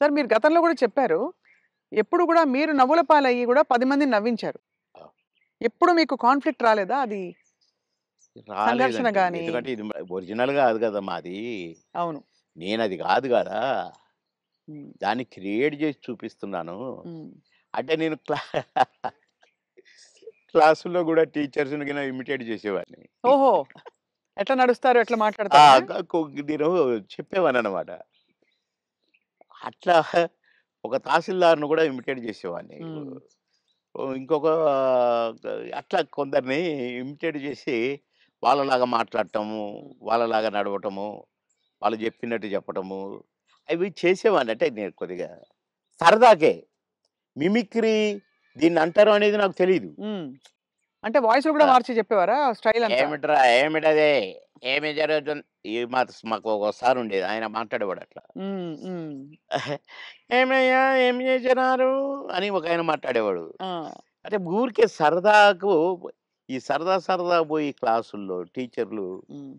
Sir మీరు గతంలో కూడా చెప్పారు. ఎప్పుడు కూడా మీరు నవ్వుల పాలయ్యి కూడా 10 మందిని నవ్వించారు. ఆ! ఎప్పుడు మీకు కాన్‌ఫ్లిక్ట్ రాలేదా? అది సంఘర్షణ రాలేదండి. గాని ఎందుకంటే ఇది ఒరిజినల్ గాదు గదా! మాది. అవును. నేనది గాదు గదా! హ్మ్. దాన్ని క్రియేట్ జేసి చూపిస్తున్నాను. హ్మ్. అంటే నేను క్లాసుల్లో గూడా టీచర్స్‌ని గిన ఇమిటేట్ జేసేవాడిని. ఓహో! ఎట్లా నడుస్తారు? ఎట్లా ఆ! మాట్లాడతారనా? నేను చెప్పేవాడిననమాట. అట్లా ఒక తహసీల్దార్‌ని గూడా ఇమిటేట్ జేసేవాడిని. హ్మ్. ఇంకొక అట్లా కొందరిని ఇమిటేట్ జేసి వాళ్ళలాగా మాట్లాడటము, హ్మ్. వాళ్ళలాగా నడవటము, వాళ్ళు జెప్పినట్టు చెప్పటము, అవి చేసేవాడిని. అంటే నేను కొద్దిగా సరదాకే. మిమిక్రీ దీన్నంటారు అనేది నాకు తెలీదు. హ్మ్. అంటే వాయిస్‌లు కూడా ఆ! మార్చి చెప్పేవారా? స్టైల్ అంతా? ఏమిట్రా ఏమిటది? ఏమి జరుగుతుంది? మాకు ఒక సారుండేది. ఆయన మాట్లాడేవాడట్లా. హ్మ్. హ్మ్. "ఏమయ్యా ఏం చేసినారు?" అని ఒకాయన మాట్లాడేవాడు. ఆ! అంటే ఊరికే సరదాకు ఈ సరదా సరదా పోయి క్లాసుల్లో టీచర్లు హ్మ్.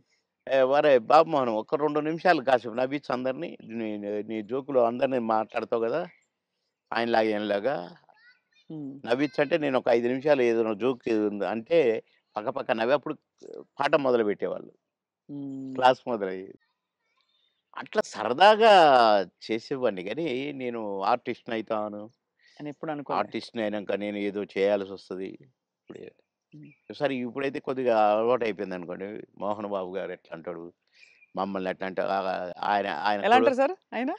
"ఒరేయ్ బాబుమోహన్ ఒక 2 నిమిషాలు కాసేపు నవ్వించు అందరిని. నీ నీ జోకులు అందరిని మాట్లాడతావు గదా! ఆయనలాగా ఈయనలాగా హ్మ్. నవ్వించంటే" నేను ఒక 5 నిమిషాలు ఏదైనా జోక్ అంటే పక్కపక్క నవ్వి అప్పుడు పాఠం మొదలుపెట్టేవాళ్ళు. హ్మ్. క్లాస్ మొదలయ్యేది. అట్లా సరదాగా చేసేవాడిని గానీ, నేను ఆర్టిస్ట్‌నయితాను. అని ఎప్పుడు అనుకోలే. ఆర్టిస్ట్‌ని అయినంక నేను ఏదో చేయాల్సొస్తది. ఇప్పుడే హ్మ్. సరే ఇప్పుడైతే కొద్దిగా అలవాటయిపోయిందనుకోండి. 'మోహన్ బాబు' గారు ఎట్లా అంటాడు, మమ్మల్ని ఎట్లా అంటే ఆయన ఆయన ఎలా అంటారు సార్ ఆయన?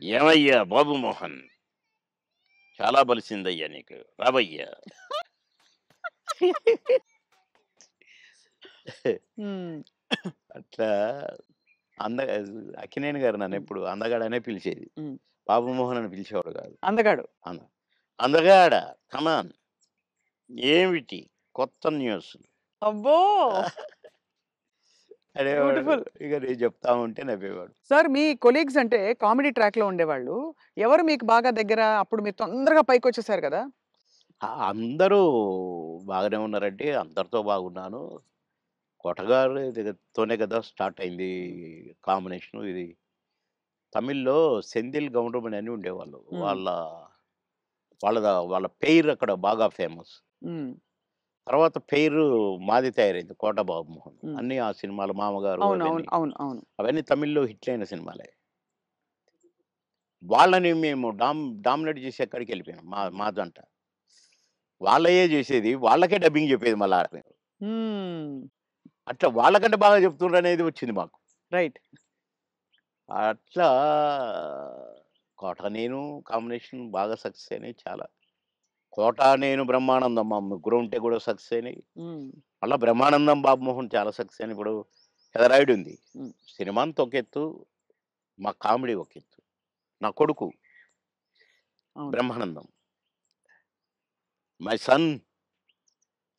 "ఏమయ్యా బాబు మోహన్, చాలా బలిసిందయ్యా నీకు. రావయ్యా." హ్మ్. అట్లా అంద అక్కినేని గారు హ్మ్. నన్నెప్పుడు అందగాడనే పిలిచేది. హ్మ్. బాబు మోహన్ అని పిలిచేవాడు కాదు. అందగాడు. అంద అందగాడ కమాన్ ఏమిటి కొత్త న్యూస్ అబ్బో! అనేవాడు. బ్యూటిఫుల్. ఇక నేను చెప్తా ఉంటే నవ్వేవాడు. సార్ మీ కొలీగ్స్ అంటే కామెడీ ట్రాక్‌లో ఉండేవాళ్ళు. ఎవరు మీకు బాగా దగ్గర? అప్పుడు మీరు తొందరగా పైకొచ్చేసారు గదా! అందరూ బాగానే ఉన్నారండి. అందరితో బాగున్నాను. కొటగారి దగ్గరతోనే కదా స్టార్ట్ అయింది హ్మ్. కాంబినేషను ఇది. తమిళ్‌లో సెంధిల్ గౌండమణి అని ఉండేవాళ్ళు. హ్మ్. వాళ్ళ పెయిర్ అక్కడ బాగా ఫేమస్. హ్మ్. తర్వాత పెయిరు మాది తయారైంది 'కోట బాబుమోహన్.' హ్మ్. అన్నీ ఆ సినిమాలు 'మామగారు' అవును. అవును. అవన్నీ. అవును. అవును. అవన్నీ తమిళ్‌లో హిట్లయిన సినిమాలే. వాళ్ళని మేము డామినేట్ చేసి ఎక్కడికెళ్ళిపోయాం మా జంట. వాళ్ళయే జేసేది. వాళ్ళకే డబ్బింగ్ జెప్పేది మళ్ళా ఆమె. హ్మ్. అట్లా వాళ్ళకంటే బాగా చెప్తుండ్రనేది వచ్చింది మాకు. రైట్. అట్లా 'కోట నేను' కాంబినేషన్ బాగా సక్సెస్ అయినాయి చాలా. 'కోట నేను' 'బ్రహ్మానందం' మా ముగ్గురం ఉంటే గూడా సక్సెస్ అయినాయి. హ్మ్. మళ్ళా 'బ్రహ్మానందం' 'బాబుమోహన్' చాలా సక్సెస్ అయినాయి. ఇప్పుడు 'పెదరాయుడు' ఉంది. హ్మ్. సినిమా అంతా ఒక ఎత్తు, మా కామెడీ ఒక ఎత్తు. నా కొడుకు అవును. 'బ్రహ్మానందం' మై సన్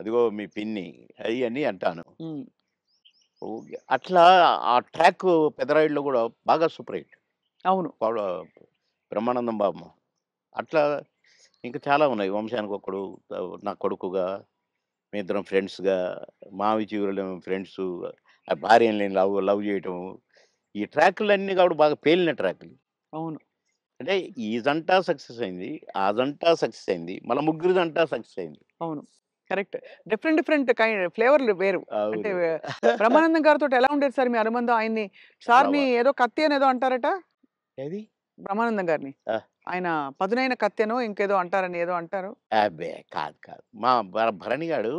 అదిగో మీ పిన్ని అయన్నీ అంటాను. హ్మ్. ఓకే. అట్లా ఆ ట్రాక్ 'పెదరాయుడులో' గూడా బాగా సూపర్ హిట్. అవును. పౌడ 'బ్రహ్మానందం బాబు.' అట్లా ఇంకా చాలా ఉన్నాయి. 'వంశానికొక్కడు', నా కొడుకుగా, మేమిద్దరం ఫ్రెండ్స్‌గా, 'మావి చిగురులేమో' ఫ్రెండ్సు, ఆ భార్యని లవ్ లవ్ చేయటం. ఈ ట్రాకులన్నీ కూడా బాగా పేలిన ట్రాకులు. అవును. అంటే ఈ జంట సక్సెస్ అయింది. ఆ జంట సక్సెస్ అయింది. మళ్ళా ముగ్గురి జంట సక్సెస్ అయింది. అవును. కరెక్ట్. డిఫరెంట్ డిఫరెంట్ ఫ్లేవర్‌లు వేరు. అంటే అవును. బ్రహ్మానందం గారితోటి ఎలా ఉండేది సార్ మీ అనుబంధం? ఆయన్ని చాలా సార్‌ని ఏదో కత్తి అనేదో అంటారట? ఏది? బ్రహ్మానందం గారిని. ఆ! ఆయన పదునైన కత్తెనో ఇంకేదో అంటారని ఏదో అంటారు. అబ్బే! కాదు. మా భరణి గాడు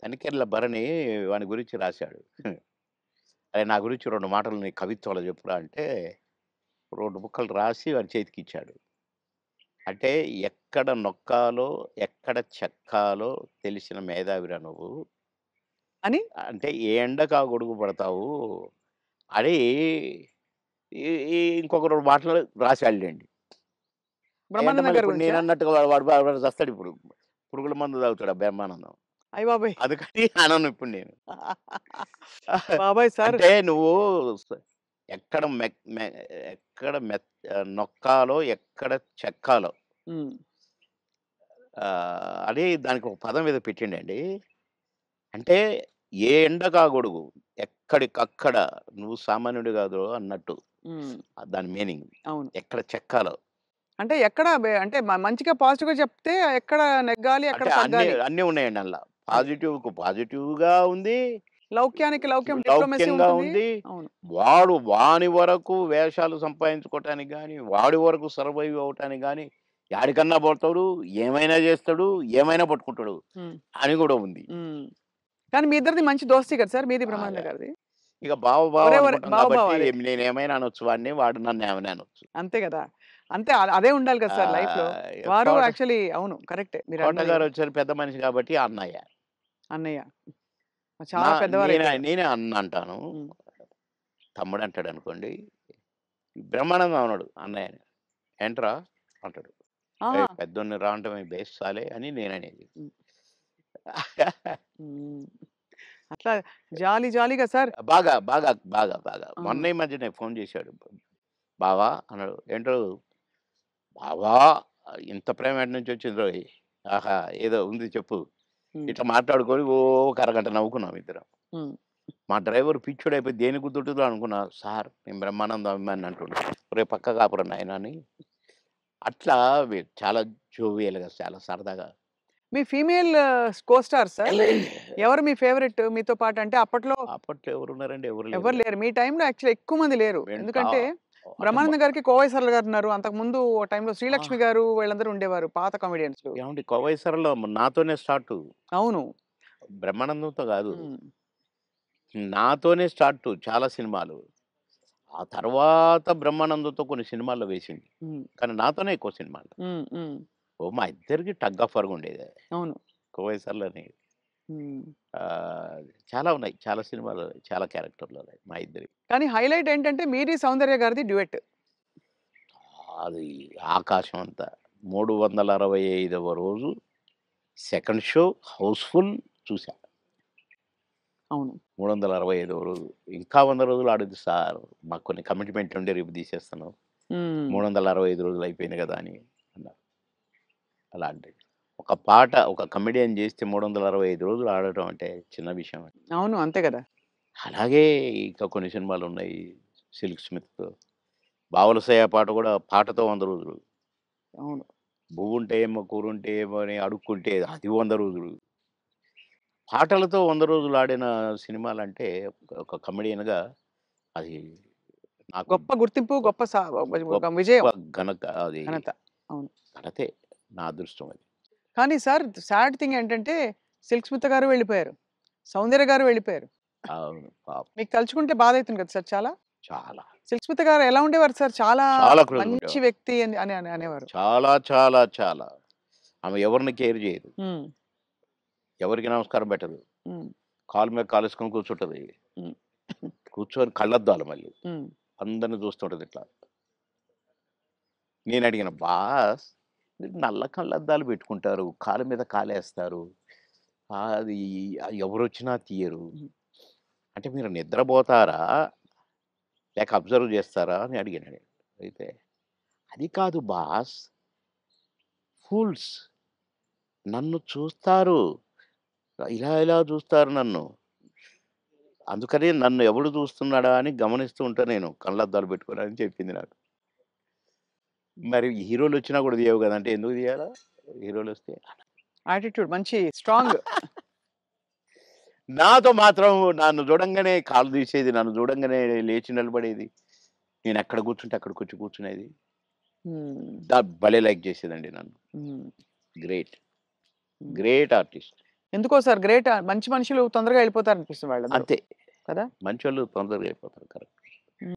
తనికెళ్ళ భరణి వాని గురించి రాశాడు. అరే! నా గురించి 2 మాటలు నీ కవిత్వంలో చెప్పురా అంటే 2 ముక్కలు రాసి వాని చేతికిచ్చాడు. అంటే ఎక్కడ నొక్కాలో, ఎక్కడ చెక్కాలో తెలిసిన మేధావిరా నువ్వు. అని అంటే ఏ ఎండకు ఆ గొడుగు పడతావు అని ఈ ఈ ఇంకొక 2 మాటలు రాసాడులెండి. అయంటే బ్రహ్మానందం మళ్ళీ గారి ఇప్పుడు గురించా? నేనన్నట్టుగా వాడు చస్తాడిప్పుడు. పురుగుల మందు తాగుతాడు ఆ బ్రహ్మానందం. అయ్య బాబోయ్! అందుకని అనను ఇప్పుడు నేను. బాబోయ్! సార్ అంటే నువ్వు స ఎక్కడ మెక్ మె ఎక్కడ నొక్కాలో, ఎక్కడ చెక్కాలో హ్మ్. అని దానికి ఒక పదం ఏదో పెట్టిండండి. అంటే ఏ ఎండకా గొడుగు, ఎక్కడికక్కడ నువ్వు సామాన్యుడు కాదురో అన్నట్టు. హ్మ్. దాని మీనింగ్. అవును. ఎక్కడ చెక్కాలో. అంటే ఎక్కడ అంటే మంచిగా పాజిటివ్‌గా చెప్తే ఎక్కడ నెగ్గాలి, ఎక్కడ అంటే అన్నీ తగ్గాలి. అన్నీ ఉన్నాయండి అందులో. అది. పాజిటివ్‌కు పాజిటివ్‌గా ఉంది. లౌక్యానికి లౌక్యం డిప్లొమసీ లౌక్యంగా ఉంటుంది. ఉంది. అవును. వాని వరకు వేషాలు సంపాదించుకోవటానికి గాని, వాడి వరకు సర్వైవ్ అవ్వటానికి గాని, యాడికన్నా పోతాడు, ఏమైనా చేస్తాడు, ఏమైనా పట్టుకుంటాడు హ్మ్. అని కూడా ఉంది. హ్మ్. కానీ మీ ఇద్దరిది మంచి దోస్తీ కదా సార్! మీది బ్రహ్మానంద బాగా. గారిది. ఇక బావ బావ ఒరే! ఒరే! అనుకుంటాం బావ బావ కాబట్టి అదే. నేనేమైనా అనొచ్చు వాడిని, వాడు నన్నేమైనా అనొచ్చు. అంతే గదా! అంతే అదే ఉండాలి కదా సార్ లైఫ్‌లో. వారు కోట యాక్చువల్లీ అవును. కరెక్టే కోట మీరన్నది. గారొచ్చారు పెద్ద మనిషి కాబట్టి అన్నయ్య. అన్నయ్య. నా చాలా పెద్దవారైపోయారు. నేనే అన్న అంటాను. హ్మ్. తమ్ముడంటాడనుకోండి. బ్రహ్మానందం అనడు అన్నయ్యని. "ఏంట్రా" అంటాడు. ఆహా! "ఏయ్! పెద్దోడిని రా అనటమే బేస్సాలే" అని నేననేది. హ్మ్. హ్మ్. అట్లా జాలీ జాలీగా సార్. బాగా. అవును. మొన్న ఈ మధ్యనే ఫోను చేశాడు. "బావా" అన్నాడు. "ఏంటో బావా ఇంత ప్రేమ ఎటు నుంచొచ్చిందోయ్! ఆహా! ఏదో ఉంది చెప్పు." హ్మ్. ఇట్లా మాట్లాడుకొని ఓ ఒక అరగంట నవ్వుకున్నాం ఇద్దరం. హ్మ్. మా డ్రైవర్ పిచ్చోడైపోయి దేనికి గుద్దుతుందో అనుకున్నా. సార్ నేను బ్రహ్మానందం అభిమానిని అంటుండు. ఒరేయ్ పక్కకు ఆపురా నాయనా అని. అట్లా చాలా జోవియల్‌గా చాలా సరదాగా. మీ ఫీమేల్ కో స్టార్ సార్? ఎవరు మీ ఫేవరెట్ మీతో పాటు? అంటే అప్పట్లో అప్పట్లో ఎవరున్నారండి? ఎవరు ఎవరు లేరుగా. లేరు. మీ టైమ్‌లో యాక్చువల్లీ ఎక్కువ మంది లేరు. మేము చా ఎందుకంటే అంటే బ్రహ్మానందం గారికి కోవై సరళ గారున్నారు. అంతకుముందు ఓ టైమ్‌లో ఆ! శ్రీలక్ష్మి గారు వీళ్ళందరూ ఉండేవారు పాత కామెడియన్సు. ఏవండీ 'కోవై సరళ' నాతోనే స్టార్టు. అవును. బ్రహ్మానందంతో గాదు. హ్మ్. నాతోనే స్టార్టు చాలా సినిమాలు. ఆ తర్వాత బ్రహ్మానందంతో కొన్ని సినిమాల్లో వేసింది. హ్మ్. కానీ నాతోనే ఎక్కువ సినిమాలు. హ్మ్. హ్మ్. మా ఇద్దరికి టగ్ ఆఫ్ వార్ ఉండేది. అవును. 'కోవై సరళని' హ్మ్. ఆహ్, చాలా ఉన్నాయి. చాలా సినిమాలు, చాలా క్యారెక్టర్‌లున్నాయి మా ఇద్దరియి. కానీ హైలైట్ ఏంటంటే మీది సౌందర్య గారిది డ్యూయెట్. అది ఆకాశం అంత. 365వ రోజు సెకండ్ షో హౌస్‌ఫుల్ చూసా. అవును. 365వ రోజు. ఇంకా 100 రోజులు ఆడొద్దు సార్. మాకు కొన్ని కమిట్మెంట్ ఉండి రేపు తీసేస్తున్నాం. హ్మ్. 365 రోజులు అయిపోయింది కదా! అని అన్నారు. అలాంటిది. ఒక పాట ఒక కమెడియన్ చేస్తే 365 రోజులు ఆడటం అంటే చిన్న విషయమా? అవును. అంతే గదా! అలాగే ఇంకా కొన్ని సినిమాలున్నాయి. 'సిల్క్ స్మిత్‌తో' 'బావలసయ్య' పాట కూడా పాటతో 100 రోజులు. అవును. 'పువ్వుంటే ఏమో కూరుంటే ఏమో' అని అడుక్కుంటే అది 100 రోజులు. పాటలతో 100 రోజులు ఆడిన సినిమాలంటే ఒక కమెడియన్‌గా అది నాకు గొప్ప గుర్తింపు, గొప్ప గొప్ప ఒక గొప్ప విజయం. అది ఘనత. అవును. ఘనతే. నా అదృష్టం అది. కానీ సార్ సాడ్ థింగ్ ఏంటంటే 'సిల్క్ స్మిత' గారు వెళ్ళిపోయారు. 'సౌందర్య' గారు వెళ్ళిపోయారు. అవును. పాపం. మీకు తలుచుకుంటే బాధైతుంది కదా సార్ చాలా? చాలా. 'సిల్క్ స్మిత' గారు ఎలా ఉండేవారు సార్? చాలా చాలా క్లోజ్‌గా మంచి ఉండేవారు. వ్యక్తి అని అనేవారు. చాలా. ఆమె ఎవరిని కేర్ చేయదు. హ్మ్. ఎవరికీ నమస్కారం పెట్టదు. హ్మ్. కాలు మీద కాలేసుకొని కూర్చుంటది. హ్మ్. కూర్చొని కళ్ళద్దాలు మళ్ళీ. హ్మ్. అందరిని చూస్తుంటది ఇట్లా. నేనడిగాను, "బాస్ మీరు నల్ల కళ్ళద్దాలు పెట్టుకుంటారు. కాలు మీద కాలేస్తారు. అది ఎవరొచ్చినా తీయరు. హ్మ్. అంటే మీరు నిద్రపోతారా? లేక అబ్జర్వ్ చేస్తారా?" అని అడిగాను నేను. అయితే, "అది కాదు బాస్ ఫూల్స్ నన్ను చూస్తారు. ఇలా చూస్తారు నన్ను. అందుకని నన్ను ఎవడు చూస్తున్నాడా అని గమనిస్తూ ఉంటా నేను కళ్ళద్దాలు పెట్టుకొని" అని చెప్పింది నాకు. మరి హీరోలొచ్చినా కూడా తీయవు గదా! అంటే ఎందుకు తీయాలా? హీరోలొస్తే? యాటిట్యూడ్ మంచి స్ట్రాంగ్. నాతో మాత్రం నన్ను చూడంగానే కాళ్ళు తీసేది. నన్ను చూడంగానే లేచి నిలబడేది. నేనెక్కడ కూర్చుంటే అక్కడికొచ్చి కూర్చునేది. హ్మ్. భలే లైక్ చేసేదండి నన్ను. హ్మ్. గ్రేట్. హ్మ్. Great artist. ఎందుకో సార్ గ్రేట్ మంచి మనుషులు తొందరగా వెళ్ళిపోతారనిపిస్తుంది వాళ్ళందరూ. అంతే. కదా! మంచోళ్ళు తొందరగా అయిపోతారు. కరెక్ట్.